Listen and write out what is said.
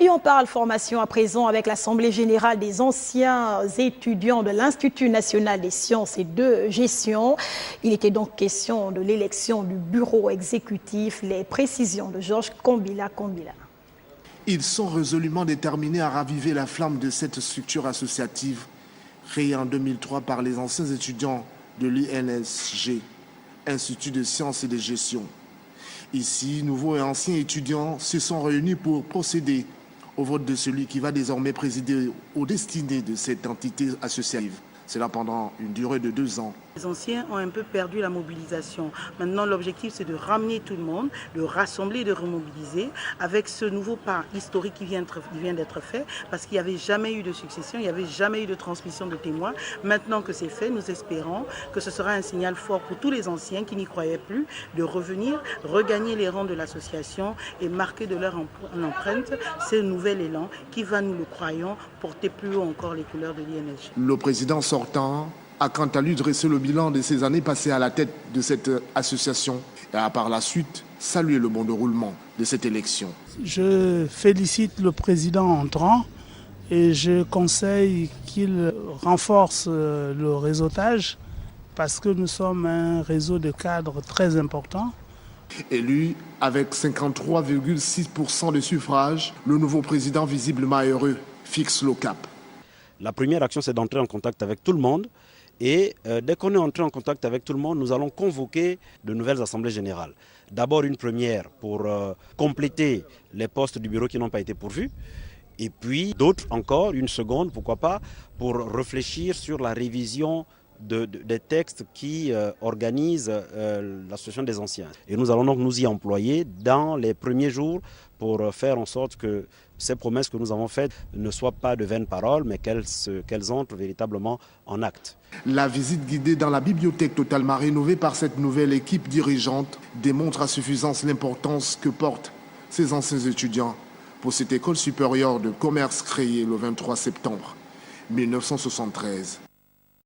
Et on parle formation à présent avec l'Assemblée générale des anciens étudiants de l'Institut national des sciences et de gestion. Il était donc question de l'élection du bureau exécutif. Les précisions de Georges Kombila. Ils sont résolument déterminés à raviver la flamme de cette structure associative créée en 2003 par les anciens étudiants de l'INSG, Institut de sciences et de gestion. Ici, nouveaux et anciens étudiants se sont réunis pour procéder au vote de celui qui va désormais présider aux destinées de cette entité associative. Cela pendant une durée de 2 ans. Les anciens ont un peu perdu la mobilisation. Maintenant, l'objectif, c'est de ramener tout le monde, de rassembler, de remobiliser avec ce nouveau pas historique qui vient d'être fait, parce qu'il n'y avait jamais eu de succession, il n'y avait jamais eu de transmission de témoins. Maintenant que c'est fait, nous espérons que ce sera un signal fort pour tous les anciens qui n'y croyaient plus, de revenir, regagner les rangs de l'association et marquer de leur empreinte ce nouvel élan qui va, nous le croyons, porter plus haut encore les couleurs de l'INSG. Le président sortant a quant à lui dressé le bilan de ces années passées à la tête de cette association et a par la suite salué le bon déroulement de cette élection. Je félicite le président entrant et je conseille qu'il renforce le réseautage parce que nous sommes un réseau de cadres très important. Élu avec 53,6% de suffrages, le nouveau président visiblement heureux fixe le cap. La première action, c'est d'entrer en contact avec tout le monde. Et dès qu'on est entré en contact avec tout le monde, nous allons convoquer de nouvelles assemblées générales. D'abord une première pour compléter les postes du bureau qui n'ont pas été pourvus. Et puis d'autres encore, une seconde, pourquoi pas, pour réfléchir sur la révision des textes qui organisent l'association des anciens. Et nous allons donc nous y employer dans les premiers jours pour faire en sorte que ces promesses que nous avons faites ne soient pas de vaines paroles, mais qu'elles entrent véritablement en acte. La visite guidée dans la bibliothèque totalement rénovée par cette nouvelle équipe dirigeante démontre à suffisance l'importance que portent ces anciens étudiants pour cette école supérieure de commerce créée le 23 septembre 1973.